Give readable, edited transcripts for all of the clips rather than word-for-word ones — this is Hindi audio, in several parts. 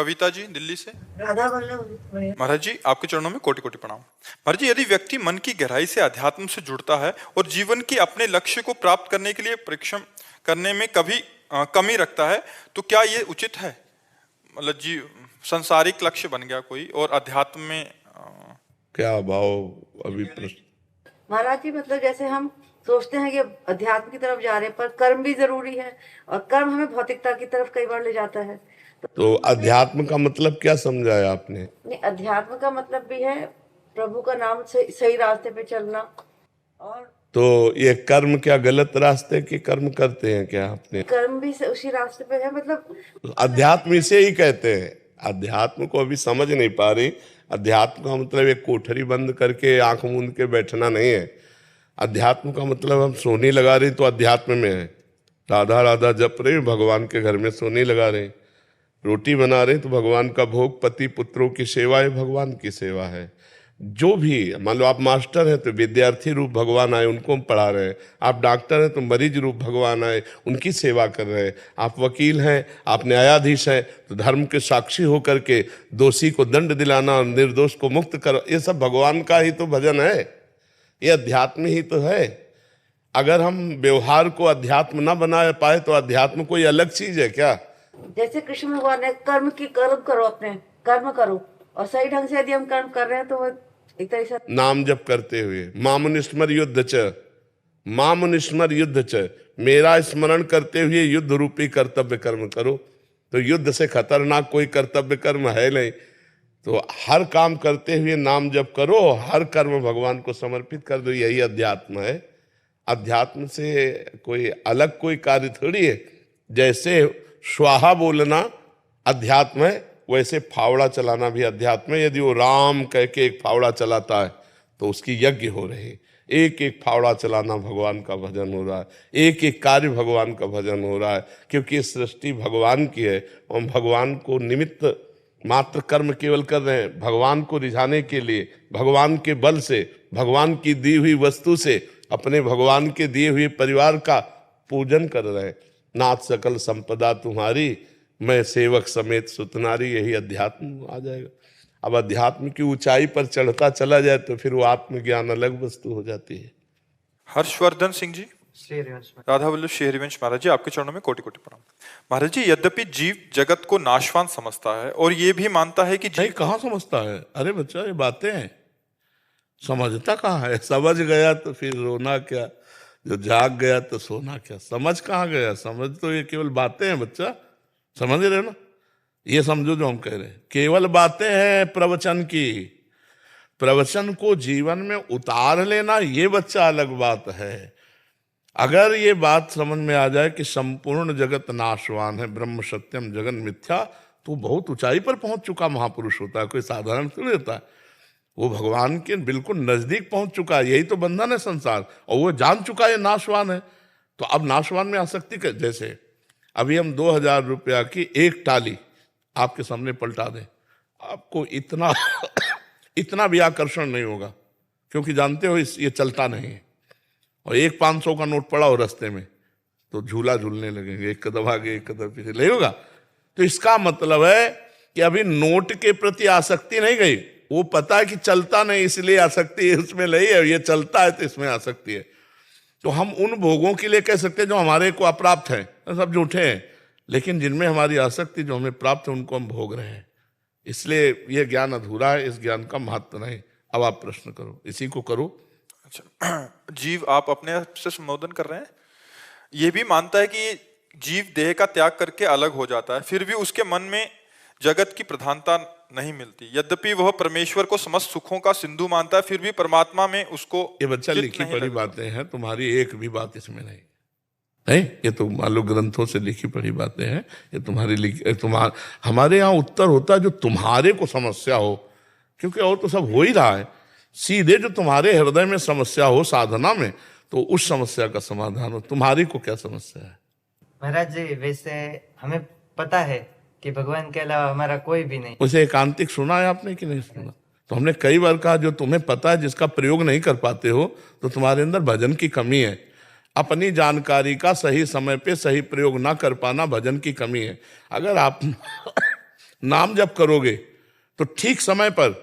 कविता जी दिल्ली से। राधा वल्लभ। महाराज जी आपके चरणों में कोटि कोटि प्रणाम। महाराज जी, यदि व्यक्ति मन की गहराई से अध्यात्म से जुड़ता है और जीवन के अपने लक्ष्य को प्राप्त करने के लिए परिश्रम करने में कभी कमी रखता है, तो क्या ये उचित है? मतलब जी संसारिक लक्ष्य बन गया कोई और अध्यात्म में क्या भाव अभी प्रश्न? महाराज जी, मतलब जैसे हम सोचते हैं कि अध्यात्म की तरफ जा रहे हैं, पर कर्म भी जरूरी है और कर्म हमें भौतिकता की तरफ कई बार ले जाता है। तो अध्यात्म का मतलब क्या समझाया आपने? नहीं, अध्यात्म का मतलब भी है प्रभु का नाम से सही रास्ते पे चलना। और तो ये कर्म क्या गलत रास्ते के कर्म करते हैं क्या आपने? कर्म भी उसी रास्ते पे है, मतलब अध्यात्म इसे ही कहते हैं। अध्यात्म को अभी समझ नहीं पा रही। अध्यात्म का मतलब एक कोठरी बंद करके आंख मूंद के बैठना नहीं है। अध्यात्म का मतलब हम सोनी लगा रहे तो अध्यात्म में है। राधा राधा जप रहे, भगवान के घर में सोनी लगा रहे। रोटी बना रहे तो भगवान का भोग, पति पुत्रों की सेवा है, भगवान की सेवा है। जो भी मान लो आप मास्टर हैं तो विद्यार्थी रूप भगवान आए, उनको हम पढ़ा रहे हैं। आप डॉक्टर हैं तो मरीज रूप भगवान आए, उनकी सेवा कर रहे हैं। आप वकील हैं, आप न्यायाधीश हैं तो धर्म के साक्षी होकर के दोषी को दंड दिलाना, निर्दोष को मुक्त करो, ये सब भगवान का ही तो भजन है, ये अध्यात्म ही तो है। अगर हम व्यवहार को अध्यात्म ना बना पाए तो अध्यात्म कोई अलग चीज है क्या? जैसे कृष्ण भगवान ने कर्म करो, अपने कर्म करो, और सही ढंग से यदि हम कर्म कर रहे हैं तो वो एक तरह से नाम जप करते हुए मामुनिस्मर युद्ध च, मामुनिस्मर युद्ध च, मेरा स्मरण करते हुए युद्ध रूपी कर्तव्य कर्म करो। तो युद्ध से खतरनाक कोई कर्तव्य कर्म है नहीं। तो हर काम करते हुए नाम जप करो, हर कर्म भगवान को समर्पित कर दो, यही अध्यात्म है। अध्यात्म से कोई अलग कोई कार्य थोड़ी है। जैसे स्वाहा बोलना अध्यात्म है, वैसे फावड़ा चलाना भी अध्यात्म है। यदि वो राम कह के एक फावड़ा चलाता है तो उसकी यज्ञ हो रही है। एक एक फावड़ा चलाना भगवान का भजन हो रहा है, एक एक कार्य भगवान का भजन हो रहा है, क्योंकि ये सृष्टि भगवान की है। हम भगवान को निमित्त मात्र कर्म केवल कर रहे हैं, भगवान को रिझाने के लिए, भगवान के बल से, भगवान की दी हुई वस्तु से, अपने भगवान के दिए हुए परिवार का पूजन कर रहे हैं। नाथ सकल संपदा तुम्हारी, मैं सेवक समेत सुतनारी, यही अध्यात्म आ जाएगा। अब अध्यात्म की ऊंचाई पर चढ़ता चला जाए तो फिर वो आत्मज्ञान अलग वस्तु हो जाती है। हर्षवर्धन सिंह जी, राधा वल्लभ श्री हरिवंश। महाराज जी आपके चरणों में कोटि कोटि प्रणाम। महाराज जी, यद्यपि जीव जगत को नाशवान समझता है और ये भी मानता है कि नहीं, कहाँ समझता है? अरे बच्चा, ये बातें हैं, समझता कहाँ है? समझ गया तो फिर रोना क्या, जो जाग गया तो सोना क्या। समझ कहाँ गया? समझ तो ये केवल बातें हैं बच्चा, समझ रहे हो ना? ये समझो जो हम कह रहे हैं, केवल बातें हैं प्रवचन की। प्रवचन को जीवन में उतार लेना ये बच्चा अलग बात है। अगर ये बात समझ में आ जाए कि संपूर्ण जगत नाशवान है, ब्रह्म सत्यम जगन मिथ्या, तो बहुत ऊंचाई पर पहुंच चुका महापुरुष होता है, कोई साधारण थोड़ी होता है। वो भगवान के बिल्कुल नजदीक पहुंच चुका है। यही तो बंधन है संसार, और वो जान चुका है नाशवान है। तो अब नाशवान में आसक्ति कर, जैसे अभी हम 2000 रुपया की एक टाली आपके सामने पलटा दें, आपको इतना इतना भी आकर्षण नहीं होगा, क्योंकि जानते हो ये चलता नहीं है। और एक 500 का नोट पड़ा हो रास्ते में तो झूला झूलने लगेंगे, एक कदम आगे एक कदम पीछे, नहीं होगा। तो इसका मतलब है कि अभी नोट के प्रति आसक्ति नहीं गई, वो पता है कि चलता नहीं इसलिए आसक्ति है, उसमें नहीं है, ये चलता है तो इसमें आसक्ति है। तो हम उन भोगों के लिए कह सकते हैं जो हमारे को अप्राप्त है, सब झूठे हैं, लेकिन जिनमें हमारी आसक्ति जो हमें प्राप्त है उनको हम भोग रहे हैं। इसलिए यह ज्ञान अधूरा है, इस ज्ञान का महत्व नहीं। अब आप प्रश्न करो, इसी को करो। अच्छा, जीव आप अपने आप से संबोधन कर रहे हैं, ये भी मानता है कि जीव देह का त्याग करके अलग हो जाता है, फिर भी उसके मन में जगत की प्रधानता नहीं मिलती। यद्यपि वह परमेश्वर को समस्त सुखों का सिंधु मानता है, फिर भी परमात्मा में उसको ये बच्चा लिखी पढ़ी बातें हैं, तुम्हारी एक भी बात इसमें नहीं। नहीं, ये तो मान लो ग्रंथों से लिखी पढ़ी बातें हैं, ये तुम्हारी हमारे यहाँ उत्तर होता है जो तुम्हारे को समस्या हो, क्योंकि और तो सब हो ही रहा है। सीधे जो तुम्हारे हृदय में समस्या हो साधना में, तो उस समस्या का समाधान हो। तुम्हारी को क्या समस्या है? महाराज जी, वैसे हमें पता है कि भगवान के अलावा हमारा कोई भी नहीं। उसे एकांतिक सुना है आपने कि नहीं सुना? तो हमने कई बार कहा, जो तुम्हें पता है जिसका प्रयोग नहीं कर पाते हो, तो तुम्हारे अंदर भजन की कमी है। अपनी जानकारी का सही समय पे सही प्रयोग ना कर पाना भजन की कमी है। अगर आप नाम जब करोगे तो ठीक समय पर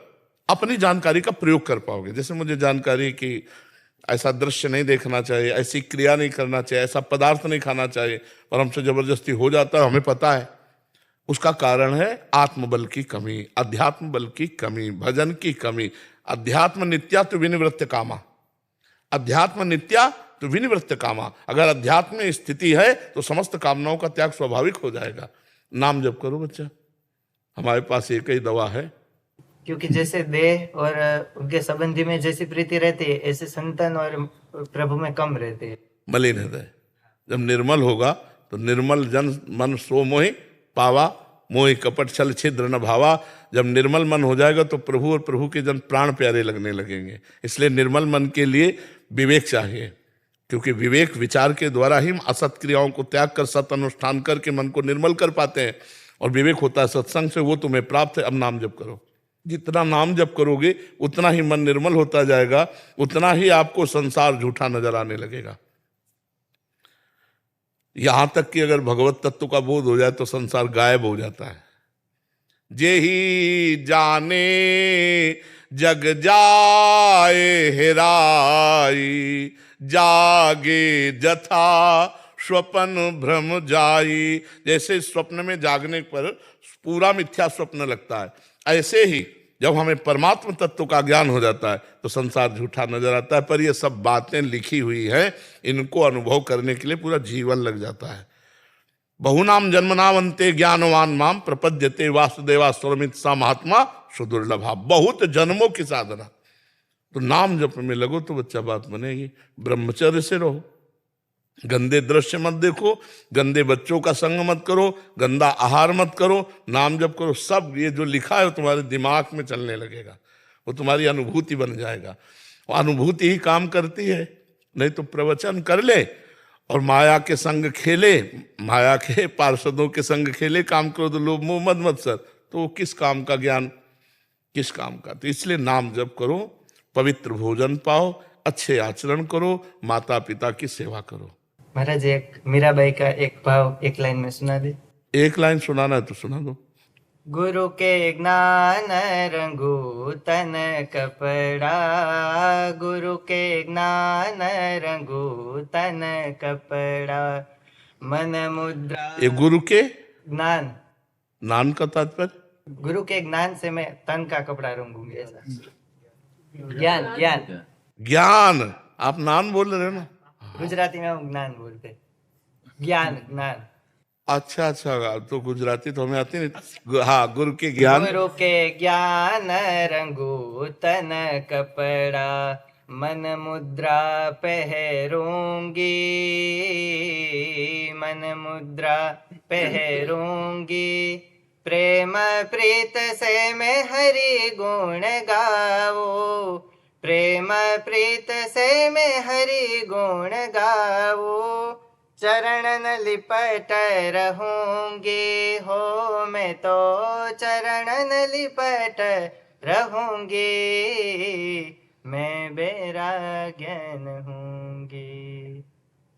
अपनी जानकारी का प्रयोग कर पाओगे। जैसे मुझे जानकारी कि ऐसा दृश्य नहीं देखना चाहिए, ऐसी क्रिया नहीं करना चाहिए, ऐसा पदार्थ नहीं खाना चाहिए, पर हमसे जबरदस्ती हो जाता है, हमें पता है। उसका कारण है आत्मबल की कमी, अध्यात्म बल की कमी, भजन की कमी। अध्यात्म नित्या तो विनिवृत्त कामा, अध्यात्म नित्या तो विनिवृत्त कामा। अगर अध्यात्म में स्थिति है तो समस्त कामनाओं का त्याग स्वाभाविक हो जाएगा। नाम जप करो बच्चा, हमारे पास एक ही दवा है। क्योंकि जैसे देह और उनके संबंधी में जैसी प्रीति रहती है, ऐसे संतान और प्रभु में कम रहती है। मलिन हृदय जब निर्मल होगा तो निर्मल जन मन सो मोहि पावा, मोहि कपट छल छिद्र न भावा। जब निर्मल मन हो जाएगा तो प्रभु और प्रभु के जन प्राण प्यारे लगने लगेंगे। इसलिए निर्मल मन के लिए विवेक चाहिए, क्योंकि विवेक विचार के द्वारा ही हम असत क्रियाओं को त्याग कर सत अनुष्ठान करके मन को निर्मल कर पाते हैं। और विवेक होता है सत्संग से, वो तुम्हें प्राप्त है। अब नाम जप करो, जितना नाम जप करोगे उतना ही मन निर्मल होता जाएगा, उतना ही आपको संसार झूठा नजर आने लगेगा। यहां तक कि अगर भगवत तत्व का बोध हो जाए तो संसार गायब हो जाता है। जे ही जाने जग जाए हेराई, जागे जथा स्वप्न भ्रम जाई। जैसे स्वप्न में जागने पर पूरा मिथ्या स्वप्न लगता है, ऐसे ही जब हमें परमात्म तत्व का ज्ञान हो जाता है तो संसार झूठा नजर आता है। पर ये सब बातें लिखी हुई हैं, इनको अनुभव करने के लिए पूरा जीवन लग जाता है। बहुनाम जन्मनावंते ज्ञानवान माम प्रपद्यते वासुदेवा स्वरमित सा महात्मा सुदुर्लभा। बहुत जन्मों की साधना, तो नाम जप में लगो तो बच्चा बात बनेगी। ब्रह्मचर्य से रहो, गंदे दृश्य मत देखो, गंदे बच्चों का संग मत करो, गंदा आहार मत करो, नाम जप करो। सब ये जो लिखा है तुम्हारे दिमाग में चलने लगेगा, वो तुम्हारी अनुभूति बन जाएगा। वो अनुभूति ही काम करती है। नहीं तो प्रवचन कर ले और माया के संग खेले, माया के पार्षदों के संग खेले, काम करो तो लोभ मोह मद मत्सर, तो किस काम का ज्ञान, किस काम का। तो इसलिए नाम जप करो, पवित्र भोजन पाओ, अच्छे आचरण करो, माता पिता की सेवा करो। महाराज एक मीराबाई का एक भाव एक लाइन में सुना दे। एक लाइन सुनाना है तो सुना दो। गुरु के ज्ञान रंगू तन कपड़ा, गुरु के ज्ञान रंगू तन कपड़ा, मन मुद्रा। ये गुरु के ज्ञान, नान का तात्पर्य, गुरु के ज्ञान से मैं तन का कपड़ा रंगूंगी, ऐसा। ज्ञान, ज्ञान, ज्ञान। आप नान बोल रहे हो ना? गुजराती में हम ज्ञान बोलते, ज्ञान, ज्ञान। अच्छा अच्छा, तो गुजराती तो हमें आती नहीं। हाँ, गुरु के ज्ञान। गुरु के ज्ञान रंगू तन कपड़ा, मन मुद्रा पहरूंगी, मन मुद्रा पहरूंगी। प्रेम प्रीत से मैं हरि गुण गाओ, प्रेम प्रीत से मैं हरि गुण गाओ। चरणन लिपट रहूंगी हो, मैं तो चरणन लिपट रहूंगी, मैं बैराग्यन हूँ।